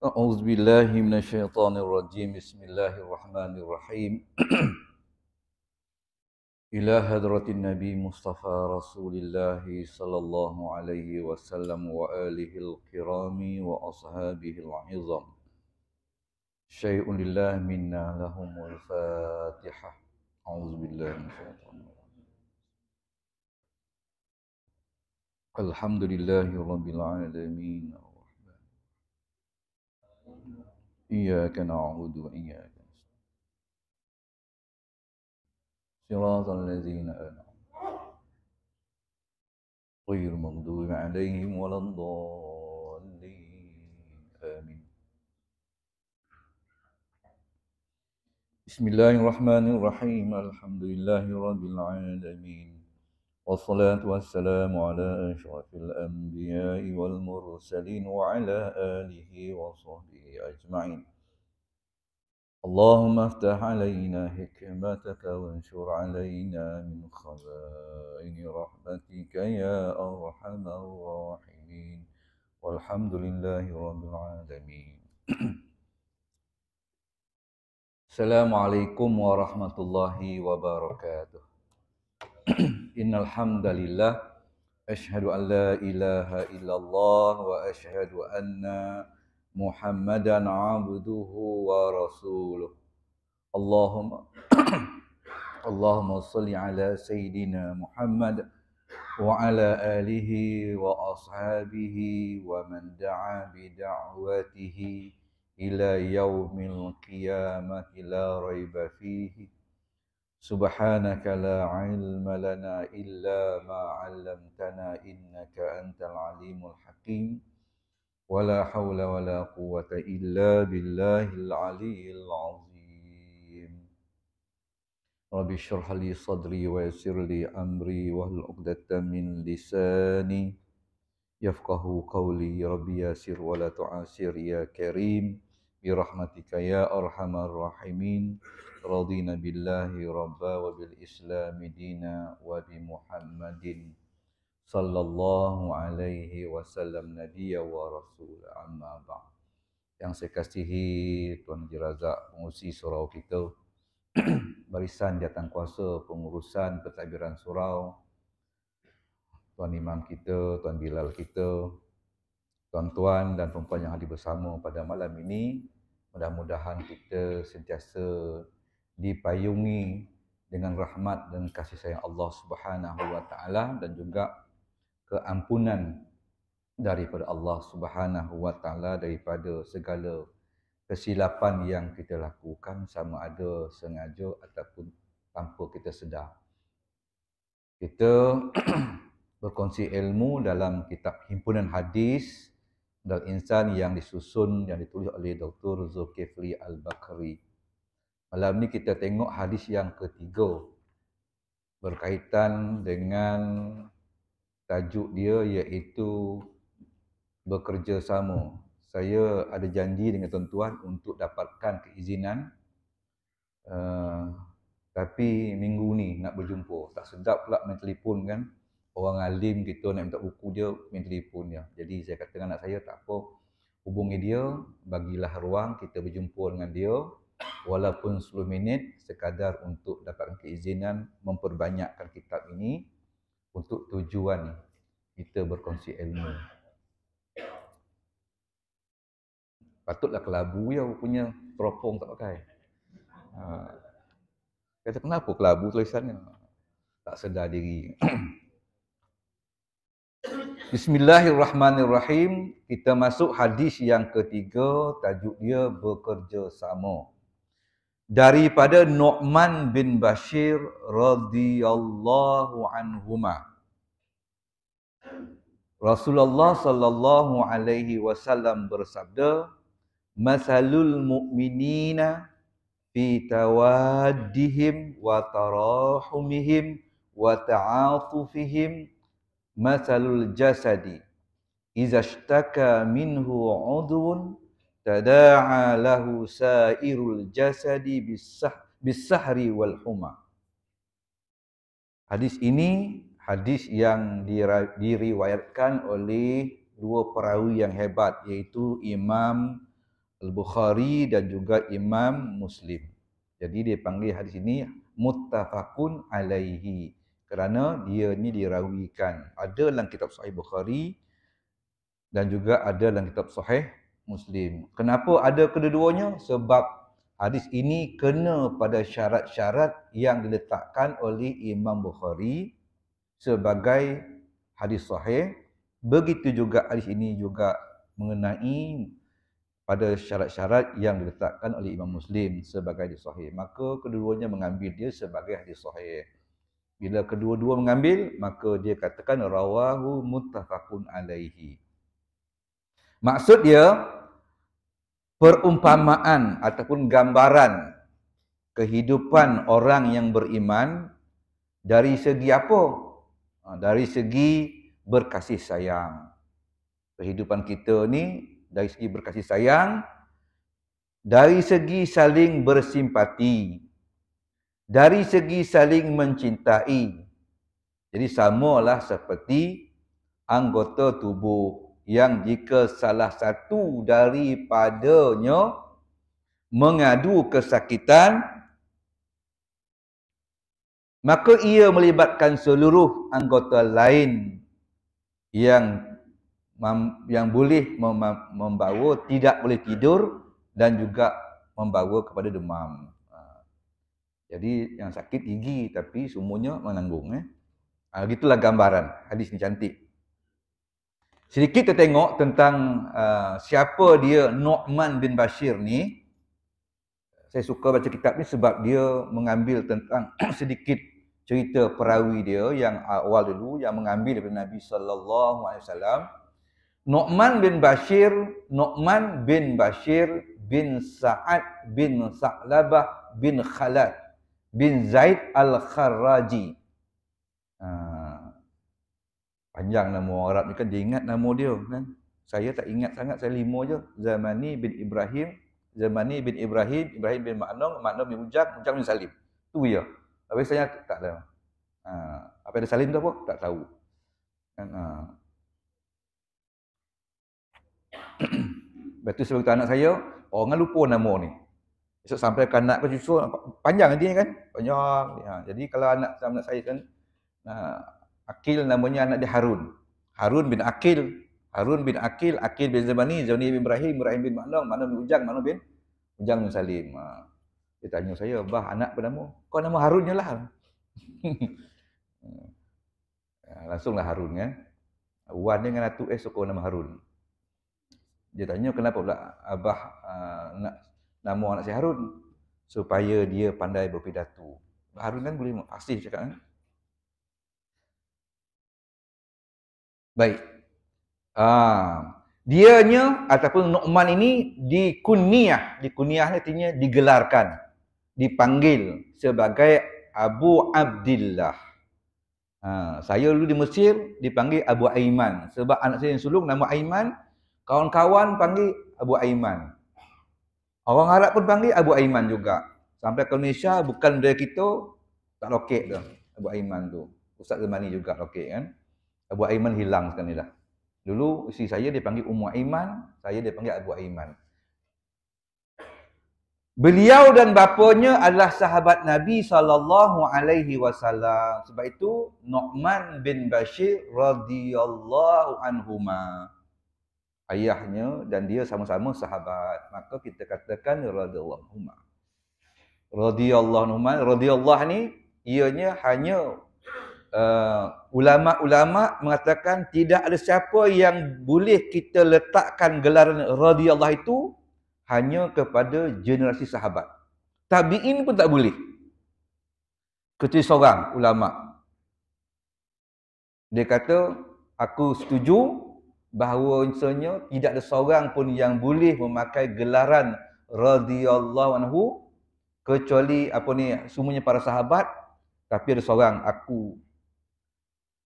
أعوذ بالله من الشيطان الرجيم بسم الله الرحمن الرحيم إلى حضرة النبي مصطفى رسول الله صلى الله عليه وسلم وآله الكرام وأصحابه العظام شيء لله منا لهم الفاتحة أعوذ بالله من الشيطان الرجيم الحمد لله رب العالمين إياك نعبد وإياك نستعين صراط الذين أنعمت غير المغضوب عليهم ولا الضالين آمين بسم الله الرحمن الرحيم الحمد لله رب العالمين والصلاة والسلام على أشرف الأنبياء والمرسلين وعلى آله وصحبه أجمعين اللهم افتح علينا حكمتك وانشر علينا من خزائن رحمتك يا أرحم الراحمين والحمد لله رب العالمين Assalamualaikum warahmatullahi wabarakatuh. Innal hamdalillah asyhadu an la ilaha illallah wa asyhadu anna Muhammadan abduhu wa rasuluh. Allahumma shalli ala sayyidina Muhammad wa ala alihi wa ashabihi wa man da'a bi da'watihi ila yaumil qiyamati la raiba fihi subhanaka la ilma lana illa ma 'allamtana innaka antal alimul hakim wa la haula wa la quwwata illa billahil aliyyil azim rabbi shrah li sadri wa yassir li amri wahlul 'uqdatam min lisani yafqahu qawli rabbi yasir wa la tu'asir ya karim bi rahmatika ya arhamar rahimin radina billahi rabba wa bil islami dina wa bi muhammadin sallallahu alaihi wasallam nabiyya wa rasul amma ba'd. Yang saya kasihi Tuan Haji Razak, pengurusi surau kita, barisan jawatankuasa pengurusan pentadbiran surau, Tuan Imam kita, Tuan Bilal kita, tuan-tuan dan perempuan yang hadir bersama pada malam ini, mudah-mudahan kita sentiasa dipayungi dengan rahmat dan kasih sayang Allah Subhanahu wa taala dan juga keampunan daripada Allah Subhanahu wa taala daripada segala kesilapan yang kita lakukan sama ada sengaja ataupun tanpa kita sedar. Kita berkongsi ilmu dalam kitab himpunan hadis dan insan yang disusun, yang ditulis oleh Dr. Zulkifli Al-Bakri. Malam ni kita tengok hadis yang ketiga berkaitan dengan tajuk dia iaitu bekerjasama. Saya ada janji dengan tuan-tuan untuk dapatkan keizinan tapi minggu ni nak berjumpa. Tak sedap pula main telefon kan. Orang alim kita nak minta buku dia, main telefon dia. Jadi saya kata dengan anak saya, tak apa, hubungi dia, bagilah ruang kita berjumpa dengan dia, walaupun 10 minit, sekadar untuk dapatkan keizinan memperbanyakkan kitab ini untuk tujuan kita berkongsi ilmu. Patutlah kelabu ya punya teropong tak pakai. Kata kenapa kelabu tulisannya? Tak sedar diri. Bismillahirrahmanirrahim. Kita masuk hadis yang ketiga, tajuk dia bekerjasama. Daripada Nu'man bin Bashir radhiyallahu anhuma. Rasulullah sallallahu alaihi wasallam bersabda, "Masalul mu'minina fi tawaddihim wa tarahumihim wa ta'atufihim masalul jasadi iza ishtaka minhu udhun tada'a lahu sairul jasadi bis-sahri wal huma." Hadis ini hadis yang diriwayatkan oleh dua perawi yang hebat, iaitu Imam Al-Bukhari dan juga Imam Muslim. Jadi dia panggil hadis ini muttafaqun alaihi kerana dia ni dirawikan. Ada dalam kitab Sahih Bukhari dan juga ada dalam kitab Sahih Muslim. Kenapa ada kedua-duanya? Sebab hadis ini kena pada syarat-syarat yang diletakkan oleh Imam Bukhari sebagai hadis sahih. Begitu juga hadis ini juga mengenai pada syarat-syarat yang diletakkan oleh Imam Muslim sebagai hadis sahih. Maka kedua-duanya mengambil dia sebagai hadis sahih. Bila kedua-dua mengambil, maka dia katakan rawahu muttafaqun alaihi. Maksud dia, perumpamaan ataupun gambaran kehidupan orang yang beriman dari segi apa? Dari segi berkasih sayang. Kehidupan kita ni dari segi berkasih sayang, dari segi saling bersimpati, dari segi saling mencintai. Jadi samalah seperti anggota tubuh yang jika salah satu daripadanya mengadu kesakitan, maka ia melibatkan seluruh anggota lain yang boleh membawa tidak boleh tidur dan juga membawa kepada demam. Jadi yang sakit gigi tapi semuanya menanggung. Gitulah gambaran. Hadis ni cantik. Sedikit kita tengok tentang siapa dia Nu'man bin Bashir ni. Saya suka baca kitab ni sebab dia mengambil tentang sedikit cerita perawi dia yang awal dulu, yang mengambil daripada Nabi SAW. Nu'man bin Bashir bin Sa'ad bin Sa'labah bin Khalad bin Zaid al-Kharraji. Panjang nama orang Arab ni kan, dia ingat nama dia kan. Saya tak ingat sangat, saya 5 je. Zamani bin Ibrahim, Ibrahim bin Ma'num bin Ujang bin Salim. Tu je. Tapi saya tak tahu. Apa ada Salim tu apa? Tak tahu. Kan, Lepas tu sebab anak saya, orang lupa nama ni. Esok sampai ke anak ke cucu, panjang dia kan? Panjang. Jadi kalau anak saya kan, Akil namanya anak dia Harun. Harun bin Akil, Akil bin Zamani bin Ibrahim bin Ma'num bin Ujang bin Salim. Dia tanya saya, "Bah, anak apa nama?" "Kau nama Harun je lah." Langsunglah Harun kan. Wan dengan Atuk suka nama Harun. Dia tanya, "Kenapa pula abah nak nama anak saya Harun?" "Supaya dia pandai berpidato." Harun kan boleh fasih cakap kan. Baik. Dianya ataupun Nu'man ini dikunyah ni artinya digelarkan, dipanggil sebagai Abu Abdillah. Saya dulu di Mesir dipanggil Abu Aiman sebab anak saya yang sulung nama Aiman, kawan-kawan panggil Abu Aiman. Orang Arab pun panggil Abu Aiman juga. Sampai ke Malaysia bukan dari kita tak lokek tu Abu Aiman tu. Ustaz Zamani juga lokek kan. Abu Aiman hilang sekarang ni dah. Dulu isteri saya dipanggil Ummu Aiman, saya dipanggil Abu Aiman. Beliau dan bapanya adalah sahabat Nabi SAW. Sebab itu Nu'man bin Bashir radhiyallahu anhuma. Ayahnya dan dia sama-sama sahabat. Maka kita katakan radhiyallahu anhuma. Radhiyallahu ni ianya hanya ulama-ulama mengatakan tidak ada siapa yang boleh kita letakkan gelaran radhiyallahu itu hanya kepada generasi sahabat. Tabi'in pun tak boleh. Kecuali seorang ulama. Dia kata, aku setuju bahawa insanya tidak ada seorang pun yang boleh memakai gelaran radhiyallahu anhu kecuali semuanya para sahabat, tapi ada seorang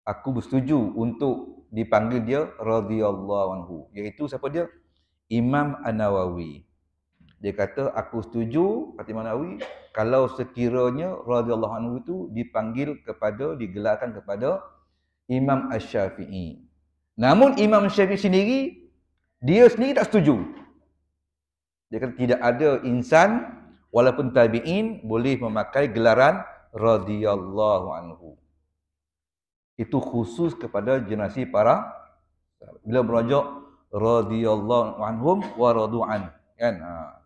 aku bersetuju untuk dipanggil dia radhiyallahu anhu, iaitu siapa dia? Imam An-Nawawi. Dia kata, aku setuju, kata Imam Nawawi, kalau sekiranya radhiyallahu anhu itu digelarkan kepada Imam Asy-Syafi'i. Namun Imam Syafi'i sendiri, dia sendiri tak setuju. Dia kata tidak ada insan walaupun tabi'in boleh memakai gelaran radhiyallahu anhu. Itu khusus kepada generasi para bila merujuk radhiyallahu anhum wa radu'an, kan?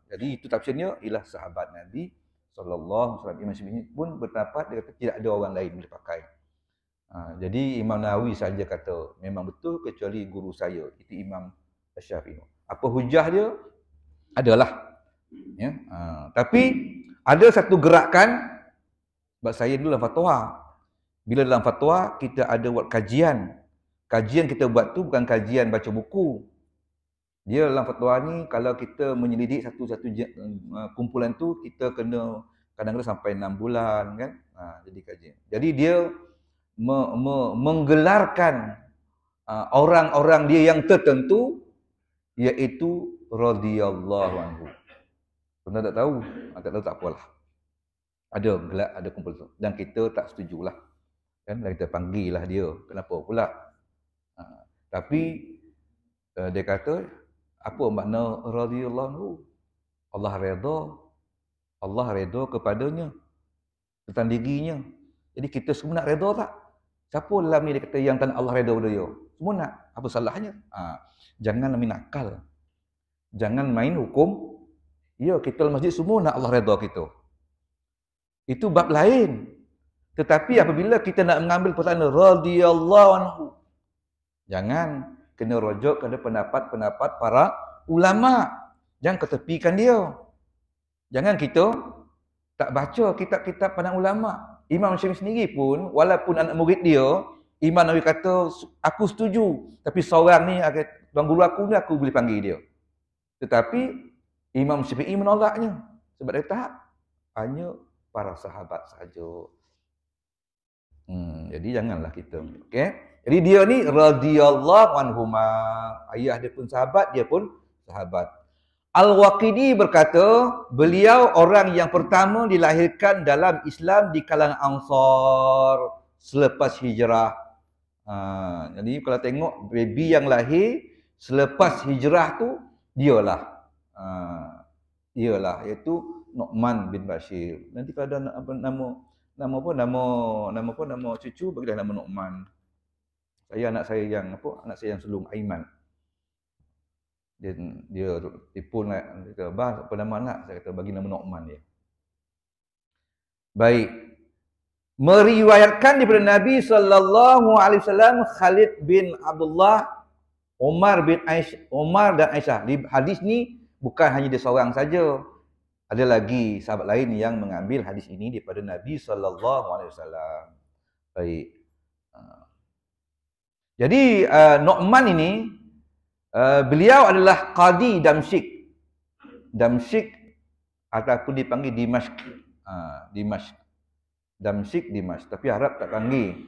Jadi itu tafsirnya ialah sahabat Nabi sallallahu alaihi wasallam. Imam Syafi'i pun berpendapat, dia kata tidak ada orang lain boleh pakai. Jadi Imam Nawawi saja kata memang betul kecuali guru saya, itu Imam Syafi'i. Apa hujah dia? Adalah, ya. Tapi ada satu gerakan, sebab saya dulu dalam fatwa. Bila dalam fatwa kita ada buat kajian. Kajian kita buat tu bukan kajian baca buku. Dia dalam fatwa ni, kalau kita menyelidik satu-satu kumpulan tu, kita kena kadang-kadang sampai 6 bulan, kan? Jadi kajian. Jadi dia menggelarkan orang-orang dia yang tertentu, iaitu radhiyallahu anhu. Tuan tak tahu? Tak tahu tak apalah. Ada kumpul tu. Dan kita tak setujulah. Kan? Dan kita panggil lah dia. Kenapa pula? Tapi dia kata, apa makna radhiyallahu anhu? Allah redha kepadanya tentang dirinya. Jadi kita semua nak redha tak? Siapa dalam ni dia kata yang tak Allah redha pada dia? Semua nak. Apa salahnya? Jangan main akal. Jangan main hukum. Ya, kita dalam masjid semua nak Allah redha kita. Itu bab lain. Tetapi apabila kita nak mengambil perkataan radhiyallahu anhu, jangan kena rujuk kepada pendapat-pendapat para ulama. Jangan ketepikan dia. Jangan kita tak baca kitab-kitab pandang ulama. Imam Syafi'i sendiri pun, walaupun anak murid dia, Imam Nawawi kata, aku setuju. Tapi seorang ni, tuan guru aku ni, aku boleh panggil dia. Tetapi Imam Syafi'i menolaknya. Sebab dia tak, hanya para sahabat saja. Jadi janganlah kita. Okay? Jadi dia ni radhiyallahu anhuma. Ayah dia pun sahabat, dia pun sahabat. Al-Waqidi berkata, beliau orang yang pertama dilahirkan dalam Islam di kalangan Ansar selepas hijrah. Jadi kalau tengok baby yang lahir selepas hijrah tu, dialah. Iaitu Nu'man bin Bashir. Nanti kalau ada nama cucu, bagilah nama Nu'man. Anak saya yang sulung Aiman. Dia pun kata, "Bah, apa nama anak?" Saya kata, "Bagi nama Nu'man dia." Baik. Meriwayatkan daripada Nabi sallallahu alaihi wasallam, Khalid bin Abdullah, Umar dan Aisyah. Di hadis ni bukan hanya dia seorang saja. Ada lagi sahabat lain yang mengambil hadis ini daripada Nabi sallallahu alaihi wasallam. Baik. Jadi Nu'man ini beliau adalah qadi Damsyik. Damsyik ataupun dipanggil Dimashq. Dimashq. Damsyik, Dimashq. Tapi Arab tak panggil,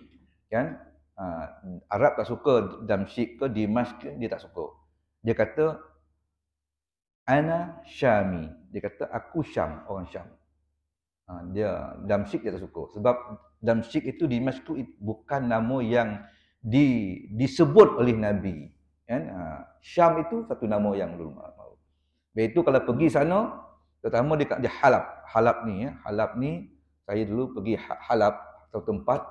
kan? Arab tak suka Damsyik ke Dimashq, dia tak suka. Dia kata ana Syami. Dia kata aku Syam, orang Syam. Dia Damsyik dia tak suka. Sebab Damsyik itu Dimashq bukan nama yang disebut oleh Nabi, kan? Syam itu satu nama yang belum. Iaitu kalau pergi sana, terutama dekat Halab. Halab ni saya dulu pergi Halab, satu tempat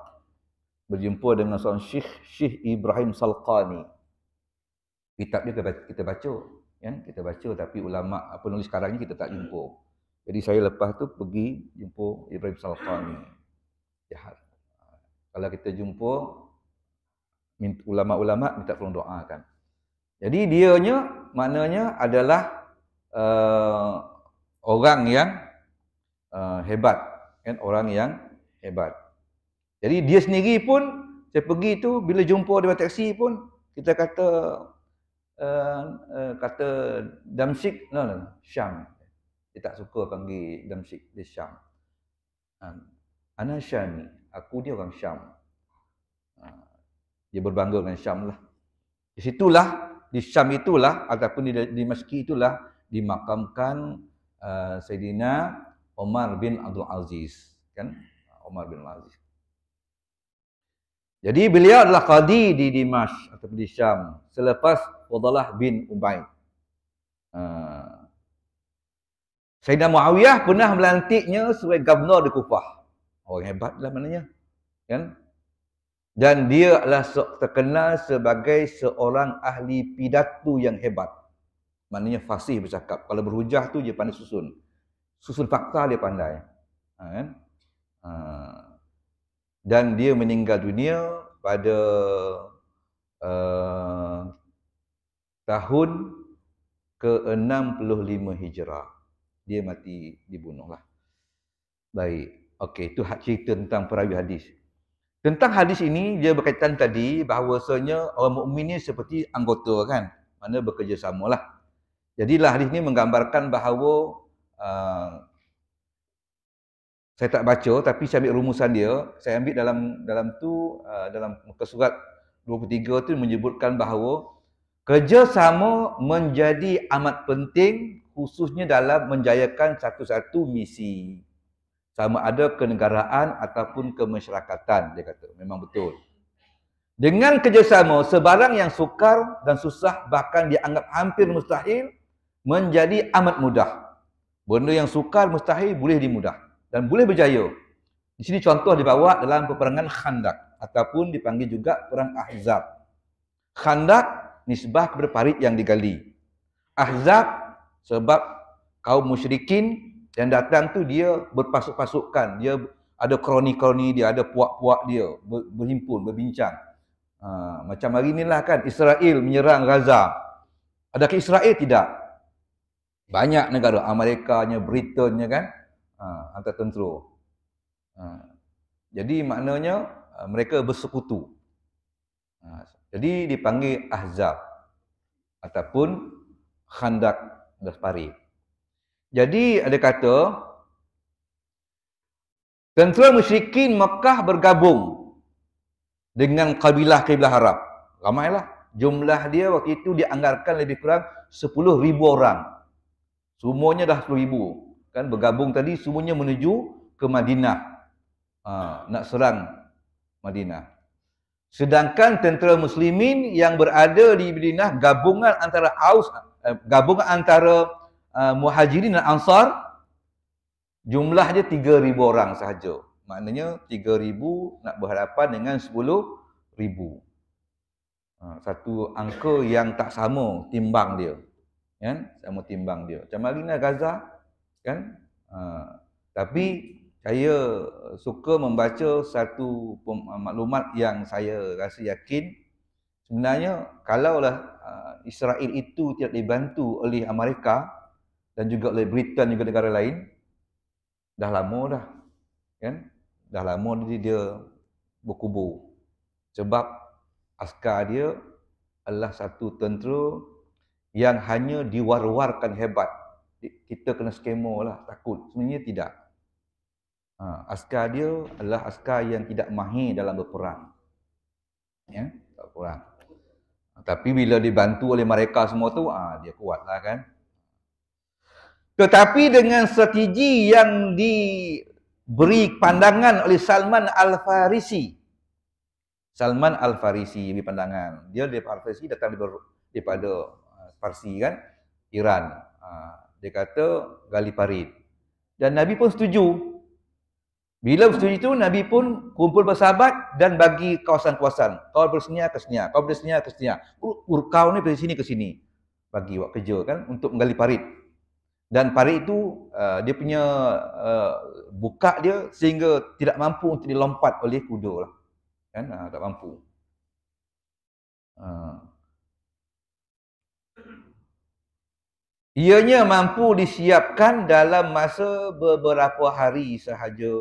berjumpa dengan seorang Syekh Ibrahim Salqani. Kitab dia kita baca, kan? Kita baca, tapi ulama penulis sekarang ni kita tak jumpa. Jadi saya lepas tu pergi jumpa Ibrahim Salqani. Kalau kita jumpa ulama-ulama minta tolong doakan. Jadi dianya maknanya adalah orang yang hebat, kan? Orang yang hebat. Jadi dia sendiri pun, saya pergi tu bila jumpa dengan taksi pun kita kata Damsyik, Syam. Dia tak suka panggil Damsyik, dia Syam. Ana Syami, aku dia orang Syam. Dia berbangga dengan Syam lah. Di Syam itulah, ataupun di Dimashq itulah dimakamkan Sayyidina Umar bin Abdul Aziz, kan? Umar bin Abdul Aziz. Jadi beliau adalah qadi di Dimash atau di Syam selepas Fadalah bin Ubaid. Sayyidina Muawiyah pernah melantiknya sebagai gubernur di Kufah. Orang hebat lah maknanya, kan? Dan dia adalah terkenal sebagai seorang ahli pidato yang hebat. Maknanya fasih bercakap. Kalau berhujah tu dia pandai susun. Susun fakta dia pandai. Kan? Dan dia meninggal dunia pada tahun ke-65 Hijrah. Dia mati dibunuhlah. Baik. Okey, itu cerita tentang perawi hadis. Tentang hadis ini dia berkaitan tadi bahawasanya orang mukmin ni seperti anggota, kan? Mana bekerjasamalah. Jadilah hadis ini menggambarkan bahawa saya tak baca tapi saya ambil rumusan dia. Saya ambil dalam muka surat 23 tu menyebutkan bahawa kerjasama menjadi amat penting khususnya dalam menjayakan satu-satu misi. Sama ada kenegaraan ataupun kemasyarakatan, dia kata. Memang betul. Dengan kerjasama, sebarang yang sukar dan susah bahkan dianggap hampir mustahil menjadi amat mudah. Benda yang sukar mustahil boleh dimudah dan boleh berjaya. Di sini contoh dibawa dalam peperangan Khandaq ataupun dipanggil juga perang Ahzab. Khandaq nisbah kepada parit yang digali. Ahzab sebab kaum musyrikin yang datang tu dia berpasuk-pasukan, dia ada kroni-kroni dia, ada puak-puak dia berhimpun, berbincang. Macam hari inilah kan Israel menyerang Gaza. Adakah Israel? Tidak. Banyak negara, Amerikanya, Britannya, kan, hantar tentera. Jadi maknanya mereka bersekutu. Jadi dipanggil Ahzab ataupun Khandaq Parit. Jadi ada kata tentera musyrikin Mekah bergabung dengan kabilah-kabilah Arab. Ramailah. Jumlah dia waktu itu dianggarkan lebih kurang 10,000 orang. Semuanya dah 10,000. Kan bergabung tadi semuanya menuju ke Madinah. Nak serang Madinah. Sedangkan tentera muslimin yang berada di Madinah gabungan antara Muhajirin dan Ansar, jumlahnya 3,000 orang sahaja. Maknanya 3,000 nak berhadapan dengan 10,000. Satu angka yang tak sama timbang dia. Kan? Sama timbang dia. Macam hari ni Gaza, kan? Tapi saya suka membaca satu maklumat yang saya rasa yakin. Sebenarnya kalaulah Israel itu tidak dibantu oleh Amerika dan juga oleh Britain juga negara lain, dah lama dah, kan? Dah lama dia berkubur. Sebab askar dia adalah satu tentera yang hanya diwar-warkan hebat. Kita kena skema lah, takut. Sebenarnya tidak. Askar dia adalah askar yang tidak mahir dalam berperang. Ya, tak perang. Tapi bila dibantu oleh mereka semua tu, dia kuatlah, kan? Tetapi dengan strategi yang diberi pandangan oleh Salman Al-Farisi. Salman Al-Farisi beri pandangan. Dia daripada Farisi, datang daripada Parsi, kan? Iran. Dia kata gali parit. Dan Nabi pun setuju. Bila setuju itu, Nabi pun kumpul bersahabat dan bagi kawasan-kawasan. Kau bersenyap ke senyap, kau bersenyap ke senyap. Kau ni dari sini ke sini. Bagi buat kerja, kan, untuk menggali parit. Dan parit itu dia punya buka dia sehingga tidak mampu untuk dilompat oleh kuda lah. Kan? Tak mampu. Ianya mampu disiapkan dalam masa beberapa hari sahaja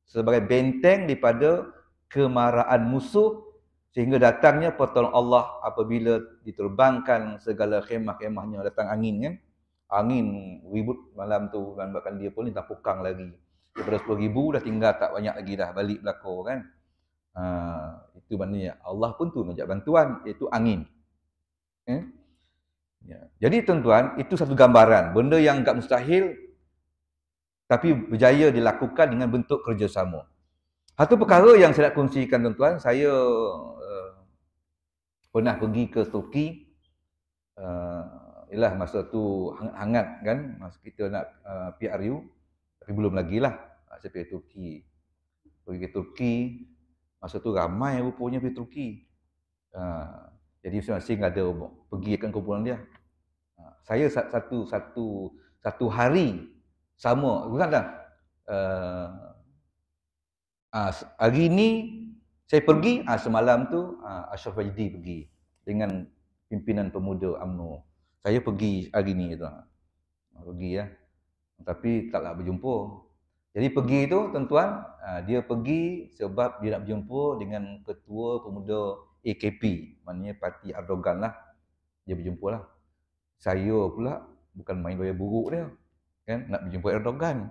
sebagai benteng daripada kemarahan musuh sehingga datangnya pertolongan Allah apabila diterbangkan segala khemah-khemahnya, datang angin, kan? Angin ribut malam tu, dan bahkan dia pun tak pukang lagi. Daripada 10,000 dah tinggal tak banyak lagi dah balik belakang, kan? Itu maknanya Allah pun tu mengajak bantuan, iaitu angin. Ya. Jadi tuan-tuan, itu satu gambaran. Benda yang enggak mustahil, tapi berjaya dilakukan dengan bentuk kerjasama. Satu perkara yang saya nak kongsikan tuan-tuan, saya pernah pergi ke Turki. Ialah masa tu hangat-hangat kan, masa kita nak PRU, tapi belum lagi lah. Saya pergi Turki. Pergi ke Turki, masa tu ramai rupanya pergi Turki. Jadi masing-masing ada pergi ke kumpulan dia. Saya satu hari sama, bukan tak? Hari ni saya pergi, semalam tu Ashraf Wajdi pergi dengan pimpinan pemuda UMNO. Saya pergi hari ni tu. Pergi ya. Tapi taklah berjumpa. Jadi pergi tu tuan-tuan, dia pergi sebab dia nak berjumpa dengan ketua pemuda AKP, maknanya parti Erdogan lah. Dia berjumpa lah. Saya pula bukan main loya buruk dia. Kan nak berjumpa Erdogan.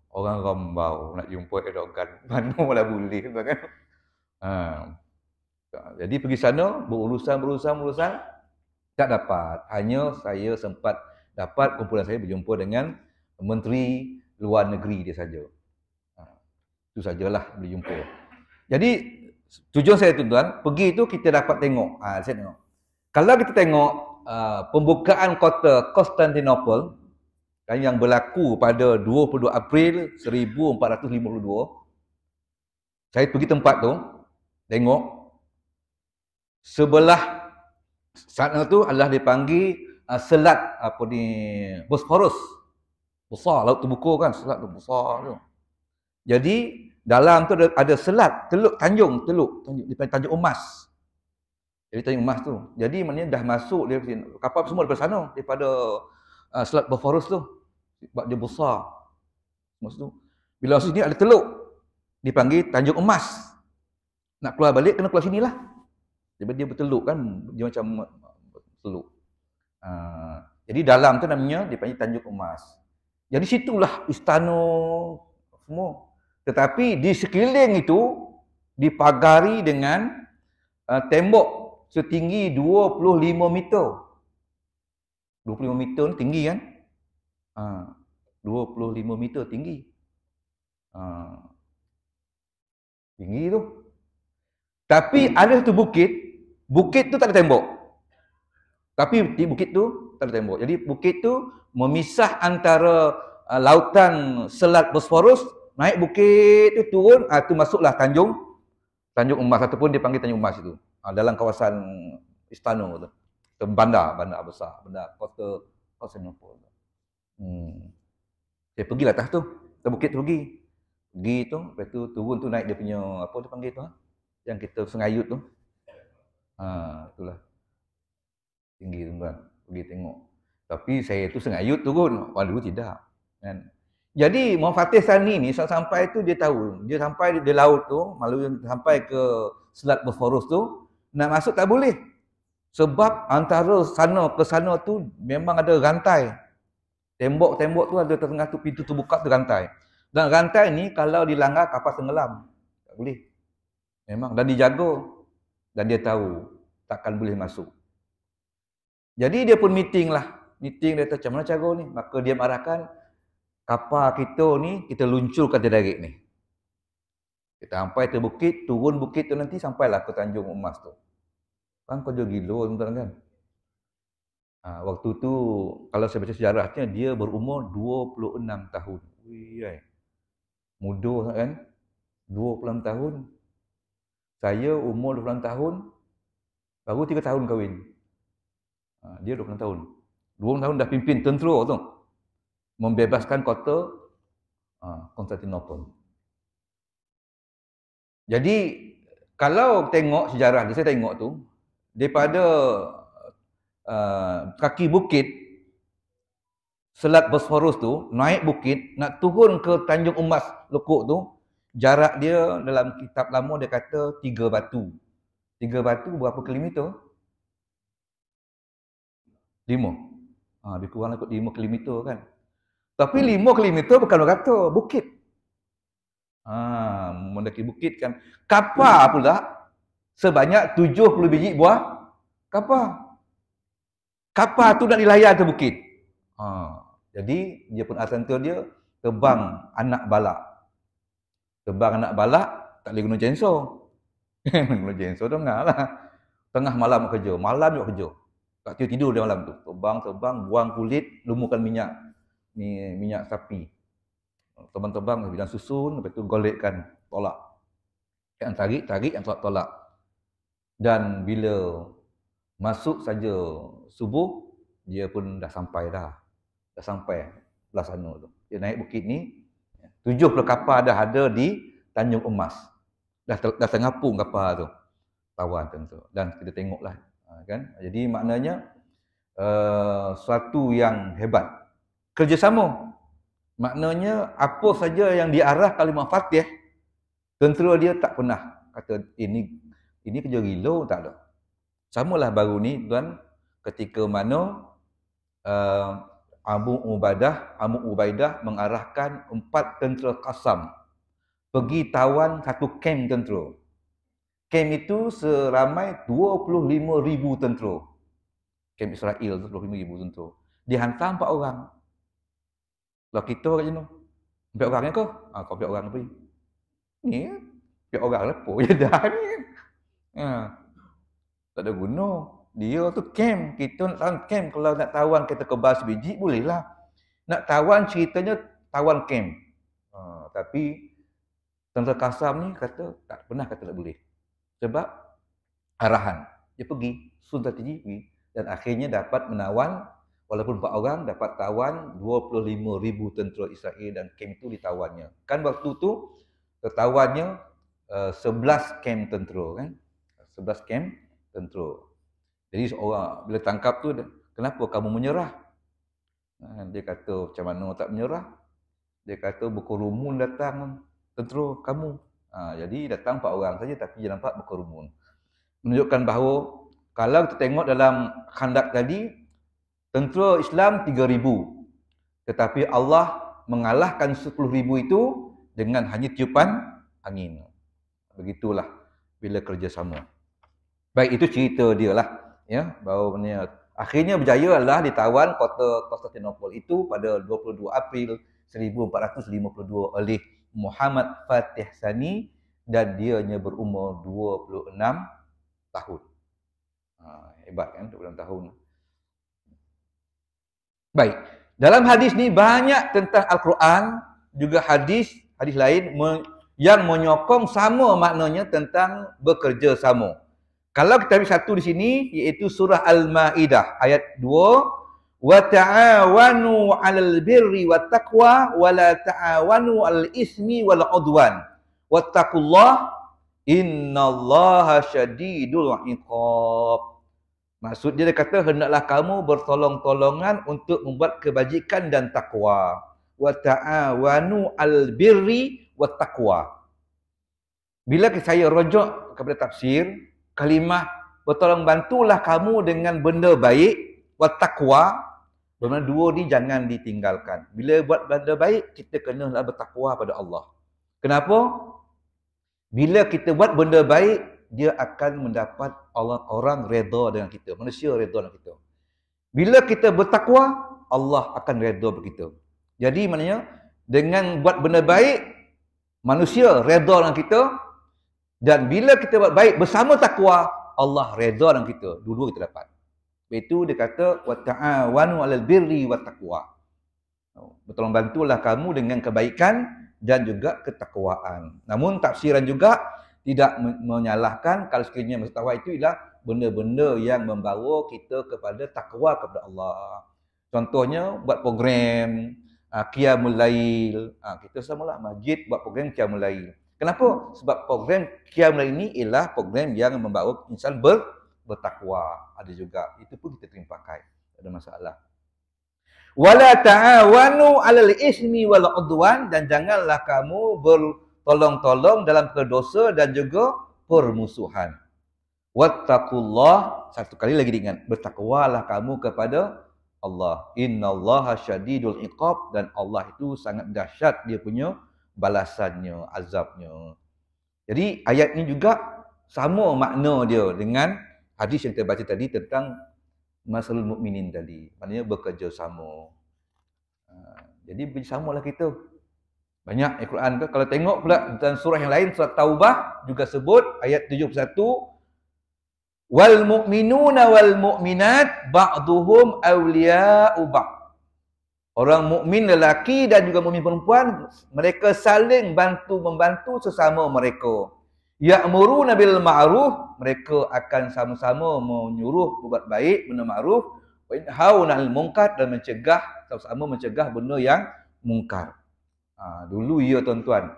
Orang Rambau nak jumpa Erdogan. Mana lah boleh kan. Jadi pergi sana, berurusan, tak dapat. Hanya saya sempat dapat kumpulan saya berjumpa dengan Menteri Luar Negeri dia saja. Itu sajalah berjumpa. Jadi tujuan saya tuan-tuan, pergi itu kita dapat tengok. Saya tengok. Kalau kita tengok pembukaan kota Konstantinopel yang berlaku pada 22 April 1452. Saya pergi tempat tu, tengok. Sebelah sana tu adalah dipanggil selat apa ni, Bosphorus. Besar, laut terbuka kan, selat tu besar tu. Jadi dalam tu ada selat, tanjung dipanggil Tanjung Emas. Jadi Tanjung Emas tu. Jadi maknanya dah masuk dia kapal semua daripada sana, daripada selat Bosphorus tu. Sebab dia besar. Maksud tu. Bila masuk sini ada teluk, dipanggil Tanjung Emas. Nak keluar balik kena keluar sinilah. Jadi dia berteluk kan, dia macam teluk. Jadi dalam tu namanya dipanggil Tanjung Emas. Jadi situlah istana semua. Tetapi di sekeliling itu dipagari dengan tembok setinggi 25 meter. 25 meter ni tinggi kan? 25 meter tinggi. Tinggi tu. Tapi ada satu bukit tu tak ada tembok. Tapi di bukit tu tak ada tembok. Jadi bukit tu memisah antara lautan selat Bosphorus, naik bukit tu turun, tu masuklah Tanjung Emas ataupun dipanggil Tanjung Emas itu. Dalam kawasan istana tu. Bandar besar, bandar kota Konstantinopel. Saya pergilah atas tu, ke bukit tu pergi tu, lepas tu turun tu naik dia punya apa dia panggil tu, yang kita sengayut tu. Itulah. Tinggi tuan-tuan, pergi tengok. Tapi saya tu sengayut turun, orang dulu tidak. Kan? Jadi Muhammad Fatih Sani ni sampai tu dia tahu, dia sampai di laut tu, malu sampai ke selat Bosphorus tu, nak masuk tak boleh. Sebab antara sana ke sana tu memang ada rantai. Tembok-tembok tu ada tengah tu, pintu terbuka tu rantai. Dan rantai ni kalau dilanggar kapal tenggelam. Tak boleh. Memang dan dijaga. Dan dia tahu takkan boleh masuk. Jadi dia pun meeting lah. Meeting dia tahu macam mana cara ni. Maka dia marahkan kapal kita ni kita luncurkan direct ni. Kita sampai ke bukit, turun bukit tu nanti sampailah ke Tanjung Emas tu. Kan kau jauh gila tuan-tuan kan. Waktu tu kalau saya baca sejarahnya dia berumur 26 tahun. Wih, muda kan? 26 tahun. Saya umur 26 tahun, baru 3 tahun kahwin. Dia 26 tahun. 26 tahun dah pimpin tentera tu. Membebaskan kota Konstantinopel. Jadi kalau tengok sejarah dia, saya tengok tu daripada kaki bukit selat Bosphorus tu, naik bukit nak turun ke Tanjung Emas Lekuk tu, jarak dia dalam kitab lama dia kata 3 batu. 3 batu berapa kilometer? 5. Lebih kurang ikut 5 kilometer kan. Tapi 5 kilometer bukan orang kata, bukit. Mendaki bukit kan. Kapal pula sebanyak 70 biji buah kapal. kapal tu nak dilayar ke bukit. Jadi dia pun asal dia terbang anak balak. Terbang anak balak tak boleh guna chainsaw. Guna chainsaw tu lah. Tengah malam kerja, malam juga kerja. Tak tidur dia malam tu. Terbang, buang kulit, lumurkan minyak. Ni minyak sapi. Terbang bidang susun, lepas tu golekkan, tolak. Yang tarik, yang tolak. Dan bila masuk saja subuh, dia pun dah sampai dah. Dah sampai belah sana tu. Dia naik bukit ni, 70 kapal dah ada di Tanjung Emas. Dah terngapung kapal tu. Tawan tentu. Dan kita tengoklah. Kan? Jadi maknanya, suatu yang hebat. Kerjasama. Maknanya, apa saja yang diarah kalimah Fatih, tentera dia tak pernah kata, ini kerja gila, tak ada. Samalah baru ni, tuan, ketika mana Abu Ubaidah mengarahkan 4 tentera Qassam pergi tawan satu kem tentera. Kem itu seramai 25,000 tentera. Kem Israel tu 25,000 tentera. Dihantar 4 orang. Kalau kita kat sini, 4 orang ni kau? Kau 4 orang pergi. Ni, 4 orang lepas je dah ni. Tak ada guna. Dia tu kem. Kita nak tawan kem. Kalau nak tawan kereta kebal sebiji, bolehlah. Nak tawan ceritanya tawan kem. Tapi tentera Qassam ni kata, tak pernah kata tak boleh. Sebab arahan. Dia pergi, strategi pergi. Dan akhirnya dapat menawan, walaupun 4 orang, dapat tawan 25,000 tentera Israel dan kem itu ditawannya. Kan waktu tu, tertawannya 11 kem tentera. Kan? 11 kem tentera. Jadi seorang bila tangkap tu, kenapa kamu menyerah? Dia kata, macam mana tak menyerah? Dia kata, berkerumun datang tentera kamu. Jadi datang 4 orang saja, tapi dia nampak berkerumun. Menunjukkan bahawa, kalau kita tengok dalam Khandak tadi, tentera Islam 3,000. Tetapi Allah mengalahkan 10,000 itu dengan hanya tiupan angin. Begitulah bila kerjasama. Baik, itu cerita dia lah. Ya, bahawa akhirnya berjaya adalah ditawan kota Konstantinopel itu pada 22 April 1452 oleh Muhammad Fatih Sani dan dianya berumur 26 tahun. Hebat kan, 26 tahun. Baik, dalam hadis ni banyak tentang Al-Quran, juga hadis lain yang menyokong sama maknanya tentang bekerja sama. Kalau kita ambil satu di sini, iaitu surah Al-Ma'idah ayat 2, wa ta'awanu 'alal birri wat taqwa wa la ta'awanu 'alal ismi wal 'udwan wattaqullah innallaha syadidul 'iqab. Maksud dia kata, hendaklah kamu bertolong-tolongan untuk membuat kebajikan dan takwa. Wa ta'awanu 'alal birri wat taqwa. Bila saya rujuk kepada tafsir, kalimah bertolong bantulah kamu dengan benda baik, wat taqwa, bermakna dua ni jangan ditinggalkan. Bila buat benda baik, kita kenalah bertakwa pada Allah. Kenapa? Bila kita buat benda baik, dia akan mendapat orang redha dengan kita, manusia redha dengan kita. Bila kita bertakwa, Allah akan redha dengan kita. Jadi maknanya, dengan buat benda baik, manusia redha dengan kita, dan bila kita buat baik bersama takwa, Allah redha dengan kita. Dua-dua kita dapat. Itu dia kata, wa ta'awanu 'alal birri wat taqwa. Bertolong bantulah kamu dengan kebaikan dan juga ketakwaan. Namun tafsiran juga tidak menyalahkan kalau sekiranya maksud takwa itu ialah benda-benda yang membawa kita kepada takwa kepada Allah. Contohnya buat program Qiyamul Lail. Kita samalah masjid buat program Qiyamul Lail. Kenapa? Sebab program Qiyamul Lail ini ialah program yang membawa insan bertakwa. Ada juga. Itu pun kita terima pakai. Tak ada masalah. Wala ta'awanu 'alal ismi wal 'udwan, dan janganlah kamu bertolong-tolong dalam berdosa dan juga permusuhan. Wattaqullah, satu kali lagi diingat, bertakwalah kamu kepada Allah. Innallaha syadidul 'iqab, dan Allah itu sangat dahsyat dia punya balasannya, azabnya. Jadi ayat ini juga sama makna dia dengan hadis yang kita baca tadi tentang masalul mukminin tadi. Maknanya bekerjasama. Jadi bersamalah kita. Banyak Al-Quran tu. Kalau tengok pula dalam surah yang lain, surah Taubah juga sebut ayat 71, wal mu'minuna wal mu'minat ba'duhum awliya'u ba'd. Orang mukmin lelaki dan juga mukmin perempuan, mereka saling bantu-membantu sesama mereka. Ya'muruna bil ma'ruf, mereka akan sama-sama menyuruh buat baik, benda ma'ruf, wa yanhauna 'anil munkar, dan mencegah, sama-sama mencegah benda yang mungkar. Dulu ya tuan-tuan,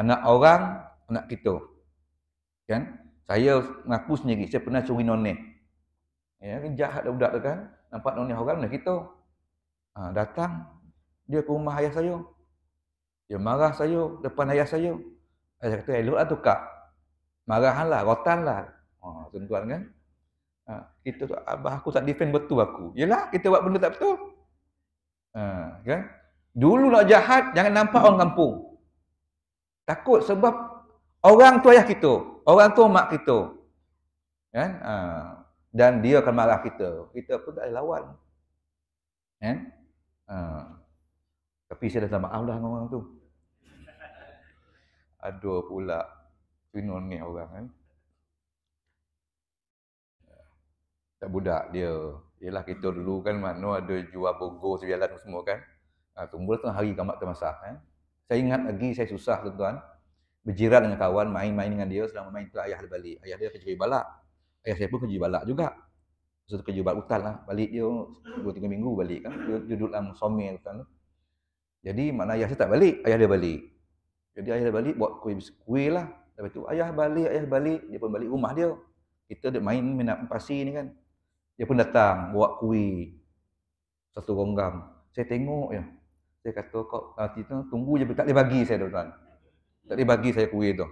anak orang, anak kita. Kan? Saya mengaku sendiri, saya pernah curi noneh. Ya, jahat budak tu kan. Nampak noneh orang, anak kita. Datang dia ke rumah ayah saya. Dia marah saya depan ayah saya. Ayah kata, eloklah tukar. Marahanlah, rotanlah. Tuan-tuan kan. Kita tu, abah aku tak defend betul aku. Yelah, kita buat benda tak betul. Kan? Dulu nak jahat, jangan nampak orang kampung. Takut sebab orang tu ayah kita. Orang tu mak kita. Kan? Dan dia akan marah kita. Kita pun tak boleh lawan. Kan? Tapi saya dah maaf lah dengan orang tu. Aduh pula. Sino ni orang kan. Tak budak dia. Yelah kita dulu kan mana ada jual burger sejalan semua kan. Tumbul tengah hari kamak termasak kan. Saya ingat lagi saya susah tuan-tuan. Berjiran dengan kawan, main-main dengan dia. Selama main tu ayah dia balik. Ayah dia kerja balak. Ayah saya pun kerja balak juga. Maksudnya kerja balak hutan lah. Balik dia 2-3 minggu balik kan. Dia duduk dalam somel hutan tu. Jadi mana ayah saya tak balik, ayah dia balik. Jadi ayah dia balik buat kuih lah. Lepas tu ayah balik, dia pun balik rumah dia. Kita duk main minat pasir ni kan. Dia pun datang bawa kuih. Satu ronggam. Saya tengok je. Saya kata kau nanti tu tunggu je, tak boleh bagi saya tuan-tuan. Tak boleh bagi saya kuih tu.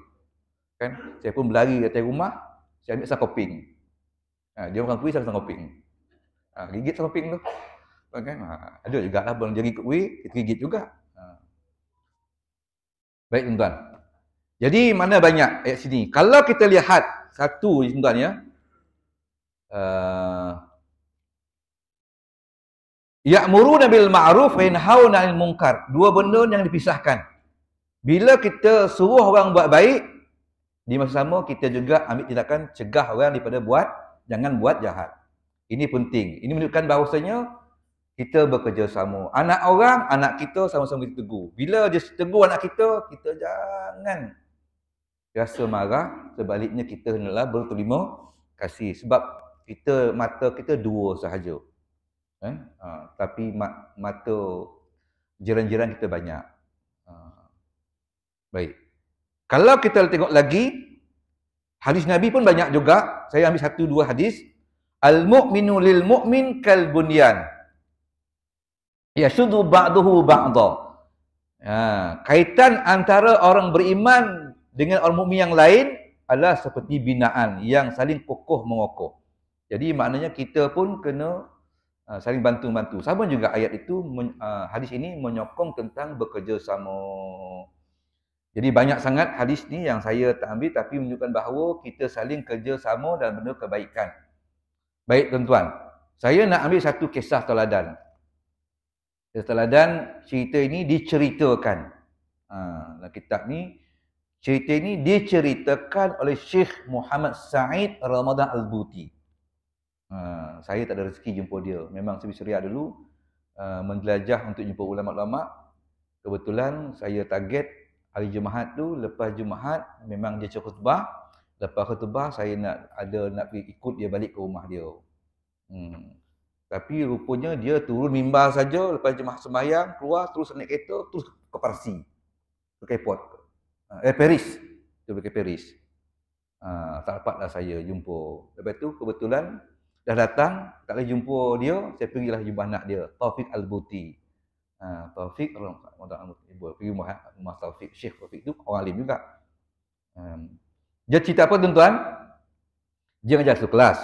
Kan? Saya pun berlari ke atas rumah, saya ambil sakoping. Dia makan kuih, saya makan sakoping. Gigit sakoping tu. Kan? Ada juga lah bang jari kuih, kita gigit juga. Baik tuan-tuan. Jadi mana banyak ayat sini. Kalau kita lihat satu tuan-tuan ya. Ya'muruna bil ma'ruf wa yanhauna 'anil munkar. Dua benda yang dipisahkan. Bila kita suruh orang buat baik, di masa sama kita juga ambil tindakan cegah orang daripada jangan buat jahat. Ini penting. Ini menunjukkan bahawasanya kita bekerjasama. Anak orang, anak kita sama-sama kita tegur. Bila dia tegur anak kita, kita jangan rasa marah. Sebaliknya kita hendaklah berterima kasih. Sebab mata kita dua sahaja. Tapi mata jiran-jiran kita banyak. Baik. Kalau kita tengok lagi, hadis Nabi pun banyak juga. Saya ambil 1-2 hadis. Al-mu'minu lil mu'min kal bunyan. Yashuddu ba'duhu ba'dha. Kaitan antara orang beriman dengan orang mukmin yang lain adalah seperti binaan yang saling kokoh mengokoh. Jadi maknanya kita pun kena saling bantu-bantu. Sama juga ayat itu, hadis ini menyokong tentang bekerjasama. Jadi banyak sangat hadis ni yang saya tak ambil tapi menunjukkan bahawa kita saling kerjasama dalam benda kebaikan. Baik tuan-tuan, saya nak ambil satu kisah teladan. Teladan cerita ini diceritakan. Dalam kitab ni, cerita ini diceritakan oleh Syekh Muhammad Sa'id Ramadan Al-Buti. Saya tak ada rezeki jumpa dia. Memang saya Syria dulu menjelajah untuk jumpa ulama-ulama. Kebetulan saya target hari Jumaat tu, lepas Jumaat memang dia cakap khutbah. Lepas khutbah saya nak pergi ikut dia balik ke rumah dia. Tapi rupanya dia turun mimbar saja, lepas jemaah sembahyang, keluar terus naik kereta, terus ke Parsi. Ke airport. Paris. Dia pergi Paris. Tak dapatlah saya jumpa. Lepas tu kebetulan dah datang, tak boleh jumpa dia, saya pergilah jumpa anak dia, Taufik Al-Buti. Taufik, pergi rumah Taufik, Syekh Taufik tu orang alim juga. Dia cerita apa tuan-tuan? Dia mengajar satu kelas.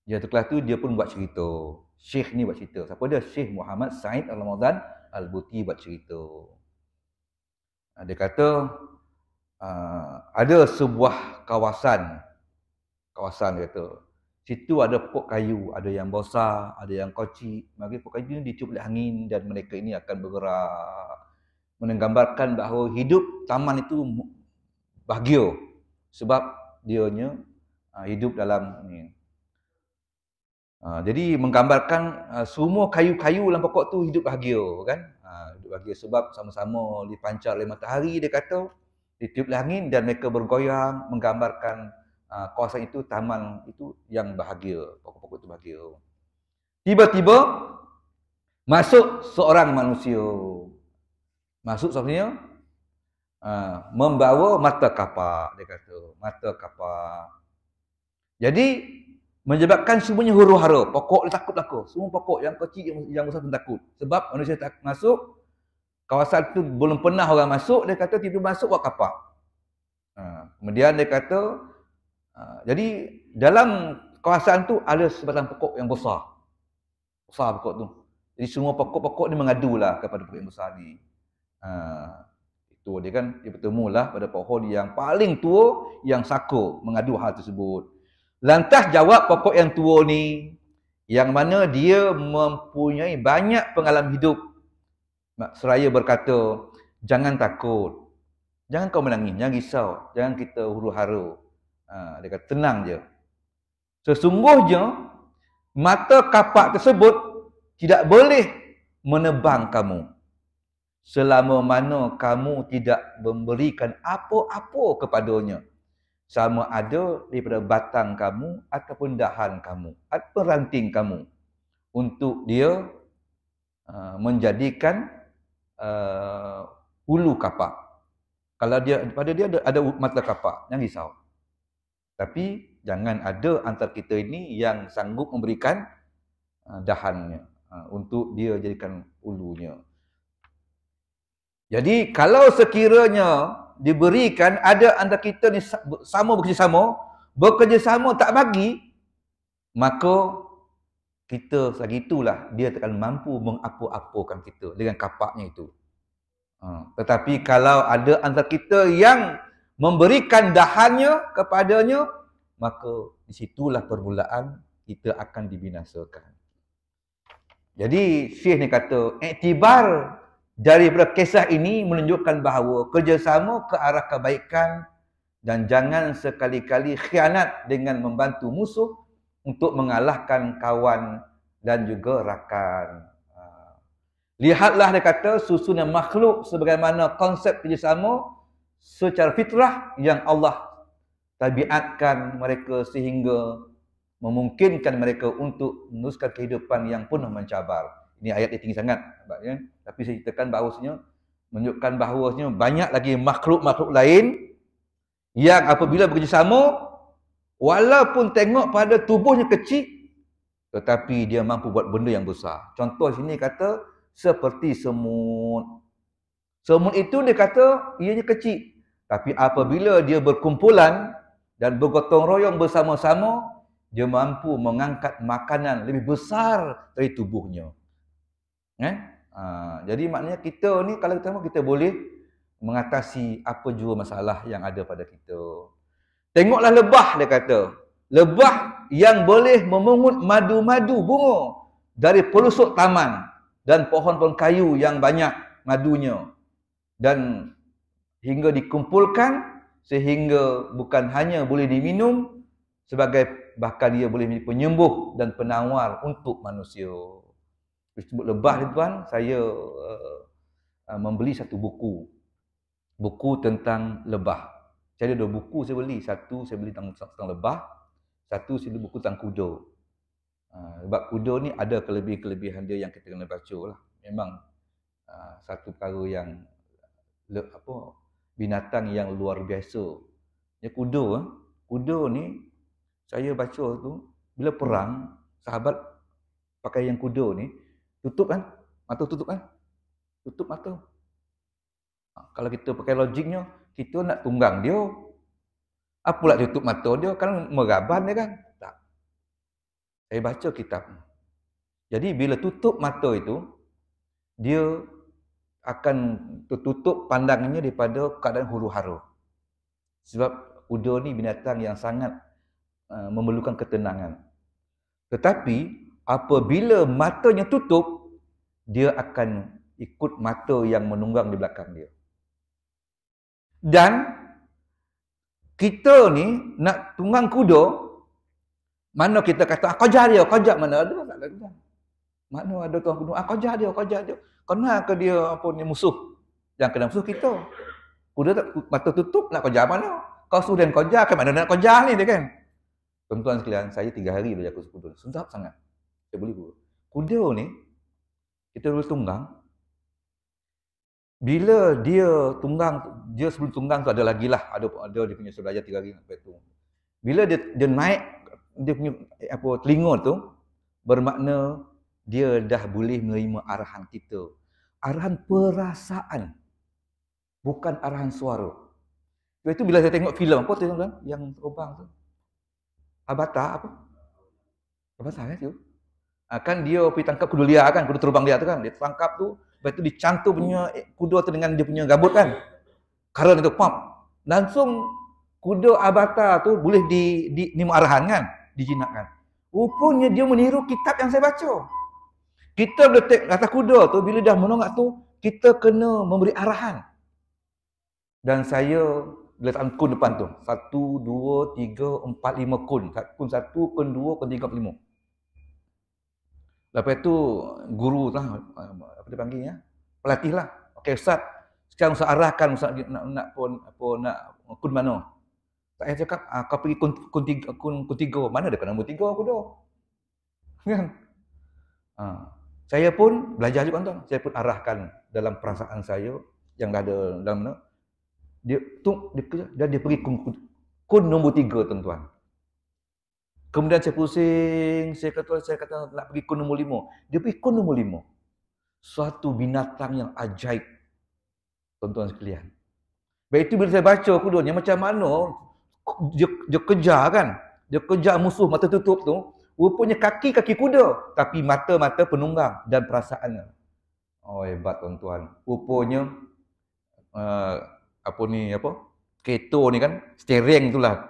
Dia satu kelas tu dia pun buat cerita. Syekh ni buat cerita. Siapa dia? Syekh Muhammad Sa'id Ramadan Al-Buti buat cerita. Dia kata ada sebuah kawasan dia kata. situ ada pokok kayu, ada yang besar, ada yang kecil. Maka pokok kayu ini ditiup oleh angin dan mereka ini akan bergerak. Menggambarkan bahawa hidup taman itu bahagia sebab dianya hidup dalam ni. Jadi menggambarkan semua kayu-kayu dalam pokok tu hidup bahagia kan. Hidup bahagia sebab sama-sama dipancar oleh matahari, dia kata, ditiup oleh angin dan mereka bergoyang, menggambarkan kawasan itu, taman itu yang bahagia, pokok-pokok itu bahagia. Tiba-tiba masuk seorang manusia. Masuk sebenarnya membawa mata kapak, dia kata, mata kapak. Jadi menyebabkan semuanya huru-hara, pokok dia takut laku. Semua pokok yang kecil yang besar pun takut. Sebab manusia tak masuk kawasan itu, belum pernah orang masuk, dia kata tiba masuk buat kapak. Kemudian dia kata jadi dalam kawasan tu ada sebatang pokok yang besar. Besar pokok tu. Jadi semua pokok-pokok ni mengadulah kepada pokok yang besar ni. Itu dia kan, dia bertemulah pada pohon yang paling tua yang saka mengadu hal tersebut. Lantas jawab pokok yang tua ni, yang mana dia mempunyai banyak pengalaman hidup. Seraya berkata, jangan takut. Jangan kau menangis, jangan risau, jangan kita huru-hara. Dia kata, tenang je. Sesungguhnya, mata kapak tersebut tidak boleh menebang kamu selama mana kamu tidak memberikan apa-apa kepadanya. Sama ada daripada batang kamu ataupun dahan kamu ataupun ranting kamu untuk dia menjadikan hulu kapak. Kalau dia pada dia ada mata kapak, jangan risau. Tapi jangan ada antara kita ini yang sanggup memberikan dahannya untuk dia jadikan hulunya. Jadi kalau sekiranya diberikan, ada antara kita ni sama bekerjasama tak bagi, maka kita selagi itulah dia akan mampu mengapu-apukan kita dengan kapaknya itu. Tetapi kalau ada antara kita yang memberikan dahannya kepadanya, maka disitulah permulaan kita akan dibinasakan. Jadi Syekh ni kata, iktibar daripada kisah ini menunjukkan bahawa kerjasama ke arah kebaikan dan jangan sekali-kali khianat dengan membantu musuh untuk mengalahkan kawan dan juga rakan. Lihatlah, dia kata, susunan makhluk sebagaimana konsep kerjasama secara fitrah yang Allah tabiatkan mereka sehingga memungkinkan mereka untuk meneruskan kehidupan yang penuh mencabar. Ini ayat dia tinggi sangat, ya. Tapi saya ceritakan bahawasanya, menunjukkan bahawasanya banyak lagi makhluk-makhluk lain yang apabila bekerjasama, walaupun tengok pada tubuhnya kecil, tetapi dia mampu buat benda yang besar. Contoh sini kata, seperti semut. Semut itu dia kata, ianya kecil. Tapi apabila dia berkumpulan dan bergotong royong bersama-sama, dia mampu mengangkat makanan lebih besar dari tubuhnya. Jadi maknanya kita ni kalau kita boleh mengatasi apa jua masalah yang ada pada kita. Tengoklah lebah, dia kata. Lebah yang boleh memungut madu-madu bunga dari pelusuk taman dan pohon-pohon kayu yang banyak madunya. Dan hingga dikumpulkan sehingga bukan hanya boleh diminum, bahkan dia boleh menjadi penyembuh dan penawar untuk manusia. Disebut lebah ni tuan, saya membeli satu buku tentang lebah. Saya ada 2 buku saya beli. Satu saya beli tentang lebah, satu saya beli buku tentang kuda. Sebab kuda ni ada kelebihan dia yang kita kena baca lah. Memang satu perkara yang binatang yang luar biasa. Ya, kuda ni saya baca tu, bila perang sahabat pakai yang kuda ni tutup kan, mata tutup kan, tutup mata. Kalau kita pakai logiknya, kita nak tunggang dia, apalah tutup mata dia, kan meraban dia kan. Tak. Saya baca kitab. Jadi bila tutup mata itu, dia akan tertutup pandangannya daripada keadaan huru-hara. Sebab kuda ni binatang yang sangat memerlukan ketenangan. Tetapi apabila matanya tutup, dia akan ikut mata yang menunggang di belakang dia. Dan kita ni nak tunggang kuda, mana kita kata, kejar dia, kejar, mana ada, tak ada. Mana ada tuan kuda, kejar dia, kejar dia. Kenapa dia apa ni musuh? Yang kena musuh kita. Kuda tak mata tutup, nak kejar mana? Kau suruh dia kejar, ke mana nak kejar ni dia kan? Tuan-tuan sekalian, saya 3 hari belajar kursus kuda. Sedap sangat. Saya boleh kuda. Kuda ni, kita boleh tunggang. Bila dia tunggang, dia sebelum tunggang tu ada lagi lah. Ada dia punya suruh belajar 3 hari sampai tu. Bila dia naik, dia punya apa telinga tu, bermakna dia dah boleh menerima arahan kita. Arahan perasaan. Bukan arahan suara. Sebab itu bila saya tengok filem apa tu tuan-tuan yang terbang tu? Avatar apa? Avatar kan tu? Kan dia pergi tangkap kuda liar kan, kuda terbang liar tu kan. Dia tangkap tu, lepas tu dicantum punya kuda tu dengan dia punya gabut kan. Karena itu pump. Langsung kuda Avatar tu boleh dinerima arahan kan, dijinakkan. Rupanya dia meniru kitab yang saya baca. Kita letak atas kuda tu, bila dah menongak tu, kita kena memberi arahan. Dan saya letak kun depan tu. 1, 2, 3, 4, 5 kun. Kun 1, kun 2, kun 3, kun 5. Lepas tu guru lah, apa dia panggil ya? Pelatih lah. Okey Ustaz, sekarang Ustaz arahkan Ustaz nak kun mana? Saya cakap, kau pergi kun 3. Mana ada nombor 3 kuda? Kan? Saya pun belajar juga tuan. Saya pun arahkan dalam perasaan saya yang dah ada dalam mana? Dia pergi kun nombor 3 tuan-tuan. Kemudian saya pusing, saya kata nak pergi kun nombor 5. Dia pergi kun nombor 5. Suatu binatang yang ajaib, tuan-tuan sekalian. Baik itu bila saya baca kudanya macam mana dia kejar kan. Dia kejar musuh mata tutup tu. Rupanya kaki-kaki kuda. Tapi mata-mata penunggang dan perasaannya. Oh hebat tuan-tuan. Rupanya kereta ni kan, steering tu lah.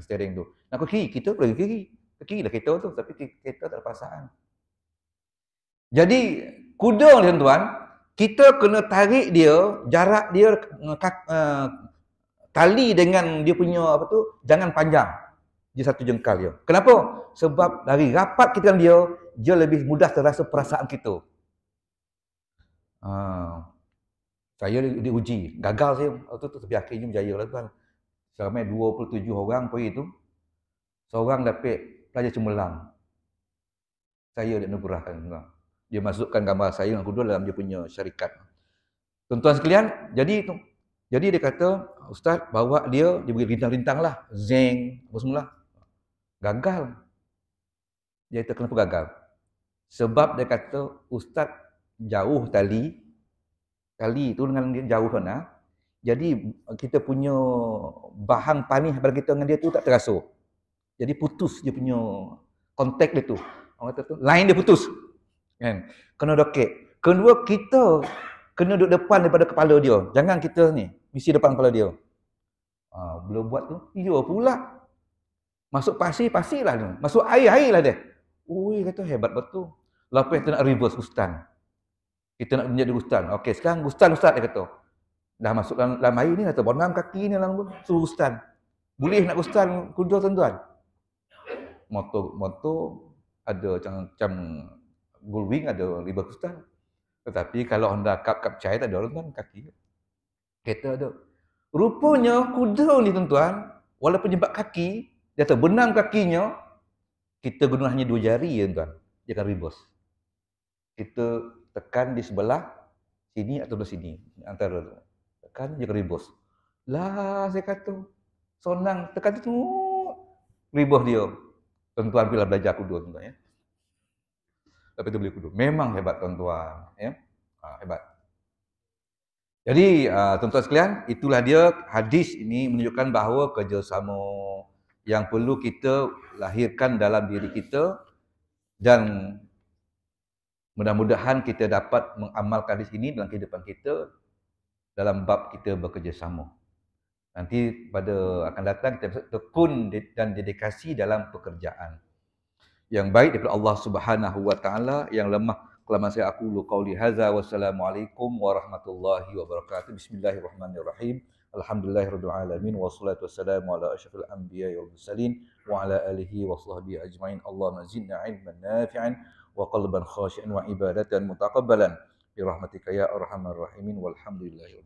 Steering tu. Nak ke kiri, kita pergi kiri. Ke kiri lah kereta tu, tapi kereta tak ada perasaan. Jadi, kuda ni tuan-tuan, kita kena tarik dia, jarak dia, tali dengan dia punya jangan panjang. Dia satu jengkal dia. Kenapa? Sebab dari rapat kita dengan dia lebih mudah terasa perasaan kita. Saya diuji, gagal saya. Tapi akhirnya berjaya lah tuan. Seramai 27 orang pergi tu. Seorang dapat pelajar cemerlang. Saya dia nugerahkan. Dia masukkan gambar saya dengan kuda dalam dia punya syarikat. Tuan-tuan sekalian, jadi dia kata, Ustaz bawa dia beri rintang-rintang lah. Zeng, apa semula. Gagal. Dia kata, kenapa gagal? Sebab dia kata, Ustaz jauh tali tu dengan dia jauh sana. Jadi kita punya bahan panih pada kita dengan dia tu tak terasa. Jadi putus dia punya kontak dia tu. Orang kata tu, line dia putus. Kan? Kena dokek. Kedua, kita kena duduk depan daripada kepala dia. Jangan kita ni, mesti depan kepala dia. Belum buat tu, iya pula. Masuk pasir lah dia. Masuk air lah dia. Ui, kata hebat betul. Lepas kita nak reverse Gustan. Kita nak menjadi Gustan. Okey, sekarang Gustan Ustaz dia kata. Dah masuk dalam air ni, kata, bonam kaki ni dalam suruh Gustan. Boleh nak Gustan kuda tuan-tuan? Motor ada macam Gullwing ada 5 Gustan. Tetapi kalau Honda Cup Chai tak ada tuan kaki. Kereta ada. Rupanya kuda ni tuan-tuan, walaupun jembat kaki, dia terbenam kakinya, kita guna hanya 2 jari tuan. Dia akan reverse. Kita tekan di sebelah sini atau di sini antara tu. Tekan dia akan reverse. Lah saya kata sonang tekan tu reverse dia. Tuan-tuan bila belajar kuda tuan-tuan ya. Tapi tu beli kuda. Memang hebat tuan-tuan ya. Hebat. Jadi tuan-tuan sekalian, itulah dia hadis ini menunjukkan bahawa kerjasama yang perlu kita lahirkan dalam diri kita dan mudah-mudahan kita dapat mengamalkan hadis ini dalam kehidupan kita dalam bab kita bekerjasama. Nanti pada akan datang kita tekun dan dedikasi dalam pekerjaan. yang baik daripada Allah Subhanahu wa taala, yang lemah kelamaan saya aqulu qauli hadza wassalamualaikum warahmatullahi wabarakatuh. Bismillahirrahmanirrahim. Alhamdulillahirabbil alamin wassalatu wassalamu ala asyrafil anbiya'i wal mursalin wa ala alihi wa sahbihi ajmain. Allahumma zidna ilman nafi'an wa qalban khashi'an wa ibadatan mutaqabbalan bi rahmatika ya arhamar rahimin walhamdulillahi